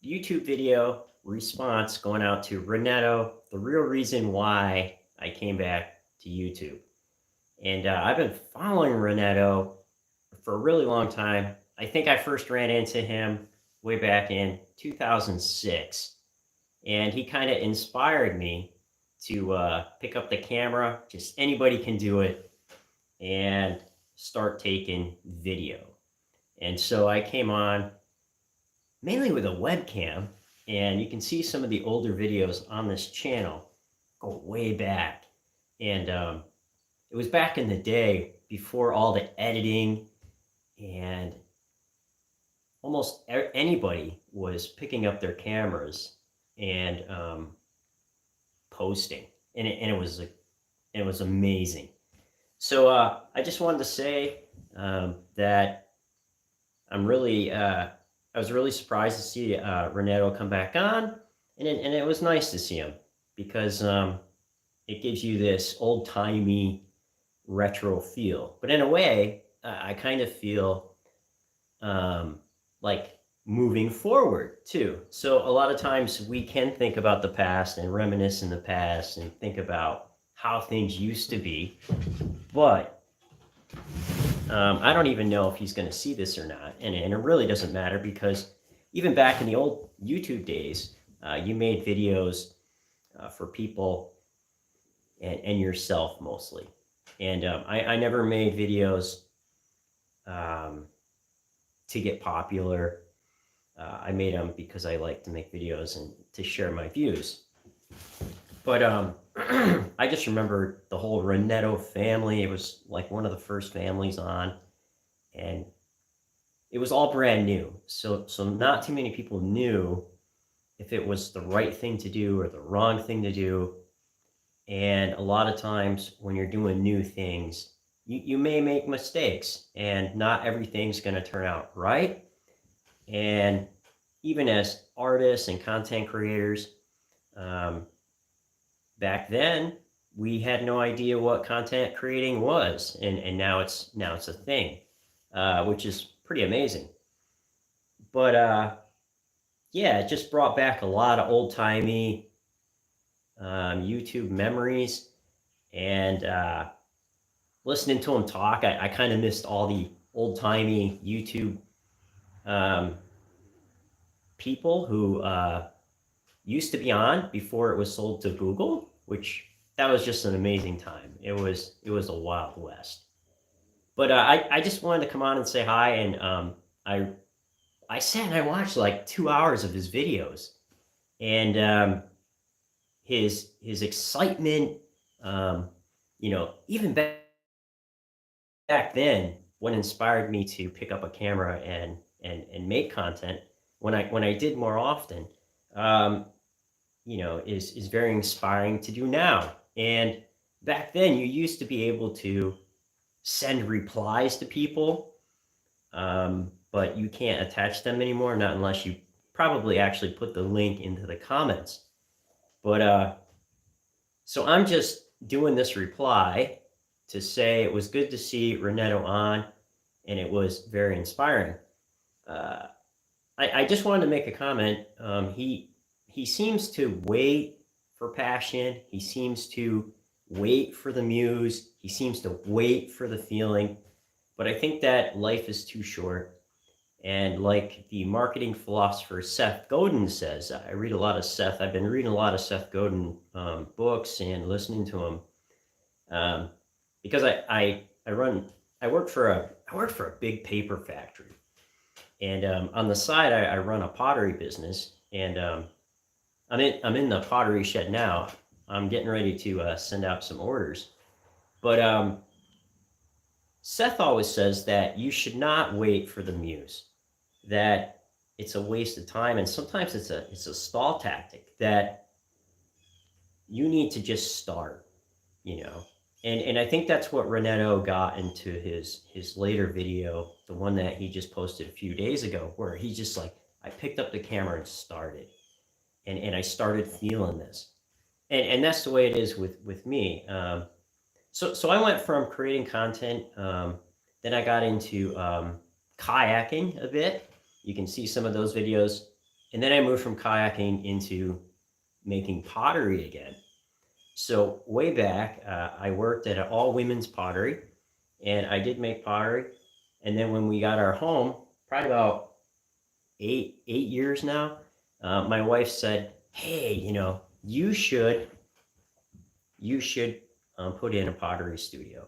YouTube video response going out to Reneto, the real reason why I came back to YouTube. And I've been following Reneto for a really long time. I think I first ran into him way back in 2006, and he kind of inspired me to pick up the camera. Just anybody can do it, and start taking video. And so I came on mainly with a webcam, and you can see some of the older videos on this channel go way back. And it was back in the day before all the editing, and almost anybody was picking up their cameras and posting, and it was amazing. So I just wanted to say that I was really surprised to see Renato come back on, and it was nice to see him because it gives you this old timey retro feel. But in a way, I kind of feel like moving forward too. So a lot of times we can think about the past and reminisce in the past and think about how things used to be, but I don't even know if he's going to see this or not, and it really doesn't matter because even back in the old YouTube days, you made videos for people and yourself mostly, and I never made videos to get popular. I made them because I like to make videos and to share my views. But I just remember the whole Reneto family. It was like one of the first families on, and it was all brand new. So not too many people knew if it was the right thing to do or the wrong thing to do. And a lot of times when you're doing new things, you may make mistakes, and not everything's going to turn out right. And even as artists and content creators, back then we had no idea what content creating was, and now it's a thing, which is pretty amazing. But yeah, it just brought back a lot of old timey YouTube memories, and listening to him talk, I kind of missed all the old timey YouTube people who used to be on before it was sold to Google, which that was just an amazing time. It was a wild west. But I just wanted to come on and say hi, and I sat and I watched like 2 hours of his videos, and his excitement, even back then, what inspired me to pick up a camera and make content when I did more often, is very inspiring to do now. And back then, you used to be able to send replies to people, but you can't attach them anymore, not unless you probably actually put the link into the comments. But so I'm just doing this reply to say it was good to see Reneto on, and it was very inspiring. I just wanted to make a comment. He seems to wait for passion. He seems to wait for the muse. He seems to wait for the feeling. But I think that life is too short. And like the marketing philosopher Seth Godin says, I read a lot of Seth. I've been reading a lot of Seth Godin books and listening to him because I work for a big paper factory, and on the side I run a pottery business, and I'm in the pottery shed now. I'm getting ready to send out some orders, but Seth always says that you should not wait for the muse, that it's a waste of time, and sometimes it's a stall tactic, that you need to just start, and I think that's what Reneto got into his later video, the one that he just posted a few days ago, where he's just like, I picked up the camera and started, and I started feeling this, and that's the way it is with me. So I went from creating content, then I got into kayaking a bit. You can see some of those videos, And then I moved from kayaking into making pottery again. So way back, I worked at an all women's pottery, and I did make pottery. And then when we got our home, probably about eight years now, my wife said, "Hey, you should put in a pottery studio."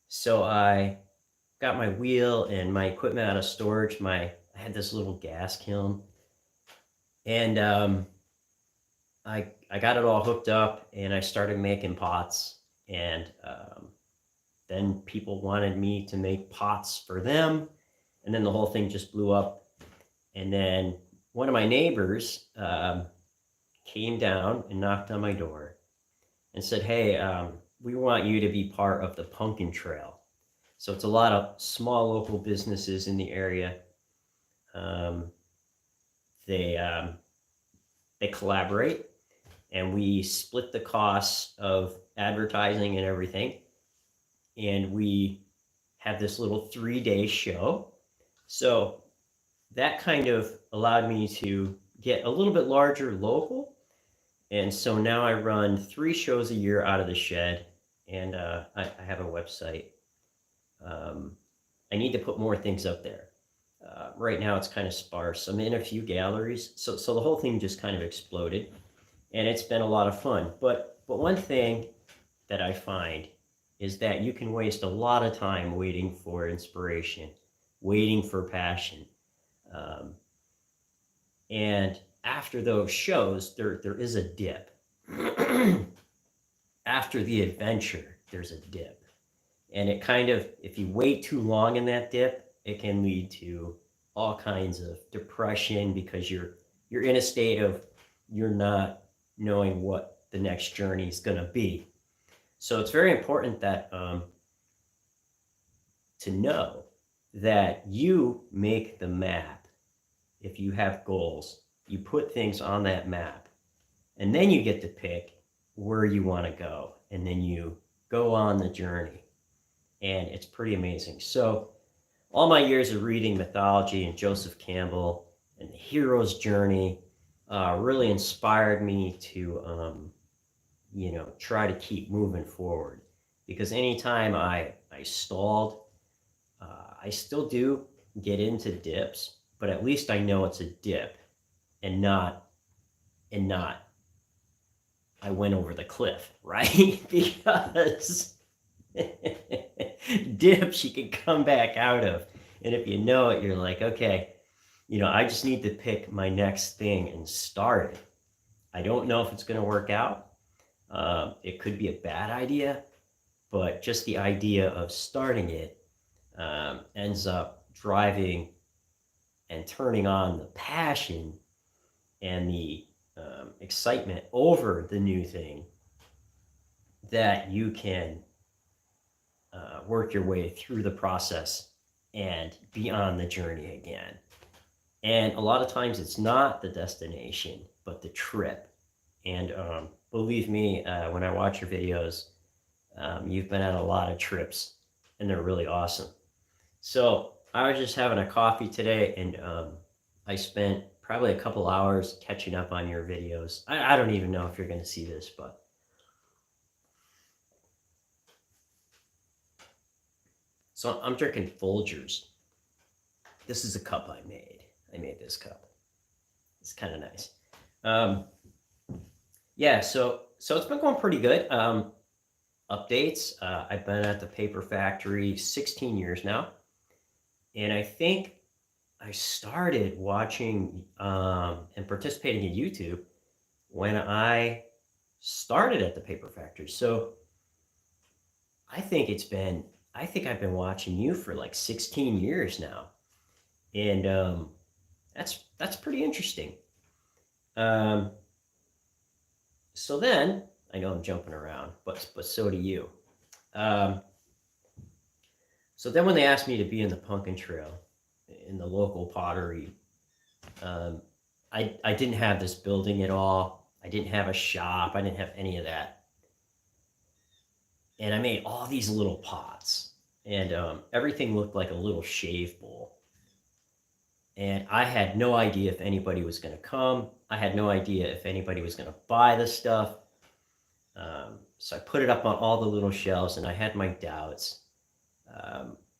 So I got my wheel and my equipment out of storage. I had this little gas kiln, and I got it all hooked up, and I started making pots. And then people wanted me to make pots for them, and then the whole thing just blew up. And then one of my neighbors came down and knocked on my door and said, "Hey, we want you to be part of the Pumpkin Trail." So it's a lot of small local businesses in the area. Um, they collaborate, and we split the costs of advertising and everything. And we have this little 3-day show. So that kind of allowed me to get a little bit larger local. And so now I run 3 shows a year out of the shed, and I have a website. I need to put more things up there. Right now it's kind of sparse. I'm in a few galleries. So the whole thing just kind of exploded, and it's been a lot of fun. But one thing that I find is that you can waste a lot of time waiting for inspiration, waiting for passion. And after those shows, there is a dip. After the adventure, there's a dip. And it kind of, if you wait too long in that dip, it can lead to all kinds of depression, because you're in a state of, you're not knowing what the next journey is going to be. So it's very important that to know that you make the map. If you have goals, you put things on that map, and then you get to pick where you want to go, and then you go on the journey. And it's pretty amazing. So all my years of reading mythology and Joseph Campbell and the hero's journey really inspired me to try to keep moving forward. Because anytime I stalled, I still do get into dips, but at least I know it's a dip, and not I went over the cliff, right? Because dips you can come back out of, and if you know it, you're like, okay, I just need to pick my next thing and start it. I don't know if it's going to work out. It could be a bad idea, but just the idea of starting it ends up driving and turning on the passion and the excitement over the new thing, that you can work your way through the process and be on the journey again. And a lot of times it's not the destination, but the trip. And believe me, when I watch your videos, you've been on a lot of trips, and they're really awesome. So I was just having a coffee today, and I spent probably a couple hours catching up on your videos. I don't even know if you're going to see this, but so I'm drinking Folgers. This is a cup I made. I made this cup. It's kind of nice. Yeah, so it's been going pretty good. Updates. I've been at the paper factory 16 years now, and I think I started watching and participating in YouTube when I started at the paper factory. So I think I've been watching you for like 16 years now, and that's pretty interesting. So then, I know I'm jumping around, but so do you. So then when they asked me to be in the Pumpkin Trail, in the local pottery, I didn't have this building at all. I didn't have a shop. I didn't have any of that. And I made all these little pots, and everything looked like a little shave bowl. And I had no idea if anybody was going to come. I had no idea if anybody was going to buy the stuff. So I put it up on all the little shelves, and I had my doubts.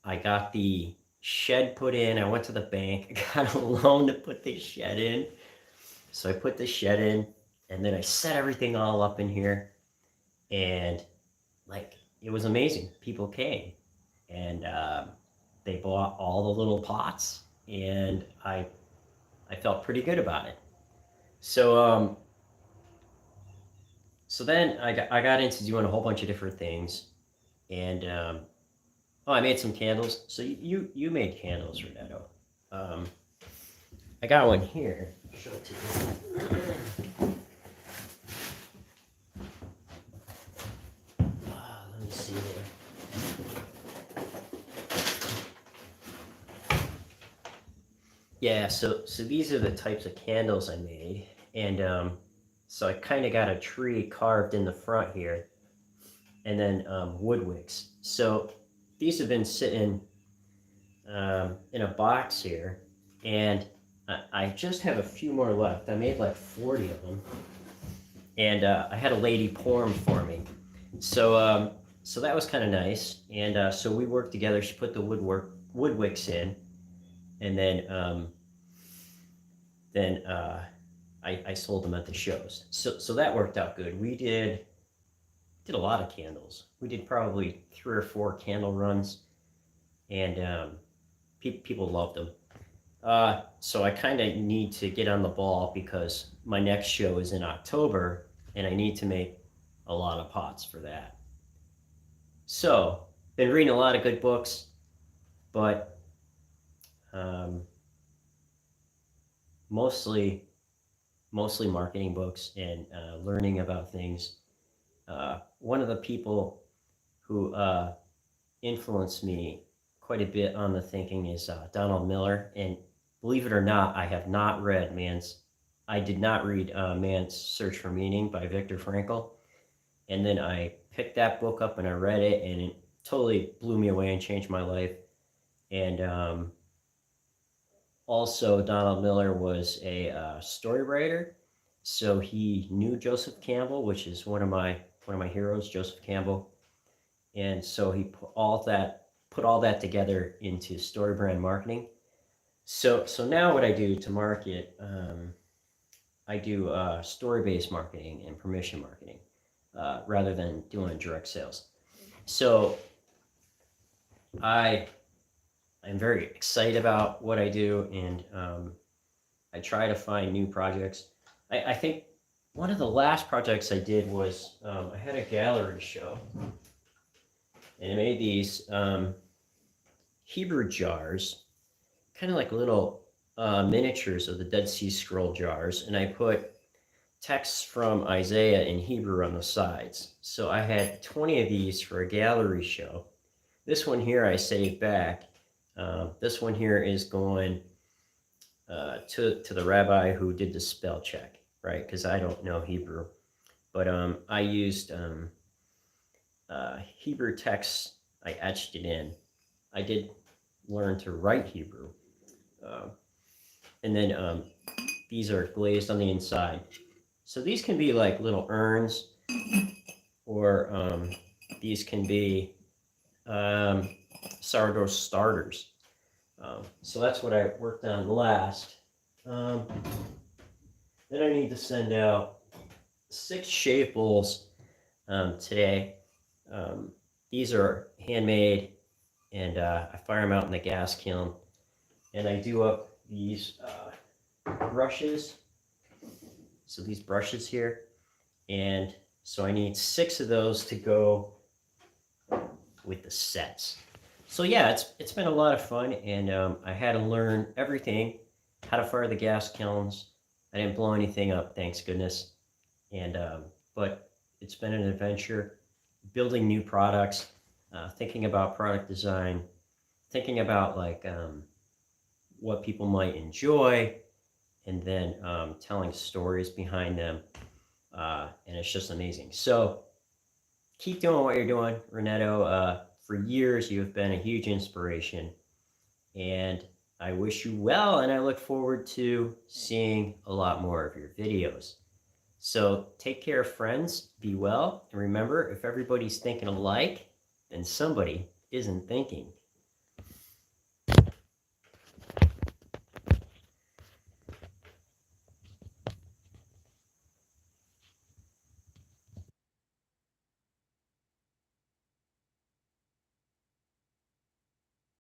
I got the shed put in. I went to the bank, I got a loan to put the shed in. So I put the shed in, and then I set everything all up in here, and like it was amazing. People came, and they bought all the little pots, and I felt pretty good about it. So so then I got into doing a whole bunch of different things, and oh, I made some candles. So you made candles, Renato. I got one here. I'll show it to you. Let me see here. Yeah, so these are the types of candles I made, and so I kind of got a tree carved in the front here, and then wood wicks. So these have been sitting in a box here, and I just have a few more left. I made like 40 of them, and I had a lady pour them for me. So so that was kind of nice, and so we worked together. She put the wood wicks in, and then I sold them at the shows. So that worked out good. We did a lot of candles. We did probably 3 or 4 candle runs, and people loved them. So I kind of need to get on the ball because my next show is in October, and I need to make a lot of pots for that. So been reading a lot of good books, but mostly marketing books and learning about things. One of the people who influenced me quite a bit on the thinking is Donald Miller. And believe it or not, I did not read Man's Search for Meaning by Viktor Frankl. And then I picked that book up and I read it, and it totally blew me away and changed my life. And also, Donald Miller was a story writer, so he knew Joseph Campbell, which is one of my heroes, Joseph Campbell, and so he put all that together into story brand marketing. So now what I do to market, I do story-based marketing and permission marketing rather than doing direct sales. So I'm very excited about what I do, and I try to find new projects. I think one of the last projects I did was I had a gallery show, and I made these Hebrew jars, kind of like little miniatures of the Dead Sea Scroll jars, and I put texts from Isaiah in Hebrew on the sides. So I had 20 of these for a gallery show. This one here I saved back. This one here is going to the rabbi who did the spell check, right? Because I don't know Hebrew, but I used Hebrew text. I etched it in. I did learn to write Hebrew, and then these are glazed on the inside. So these can be like little urns, or these can be sourdough starters. So that's what I worked on last. Then I need to send out 6 shave bowls today. These are handmade, and I fire them out in the gas kiln, and I do up these brushes. So these brushes here, and so I need 6 of those to go with the sets. So yeah, it's been a lot of fun, and I had to learn everything, how to fire the gas kilns. I didn't blow anything up, thanks goodness. And but it's been an adventure, building new products, thinking about product design, thinking about like what people might enjoy, and then telling stories behind them, and it's just amazing. So keep doing what you're doing, Renato. For years, you have been a huge inspiration, and I wish you well, and I look forward to seeing a lot more of your videos. So take care, friends. Be well. And remember, if everybody's thinking alike, then somebody isn't thinking.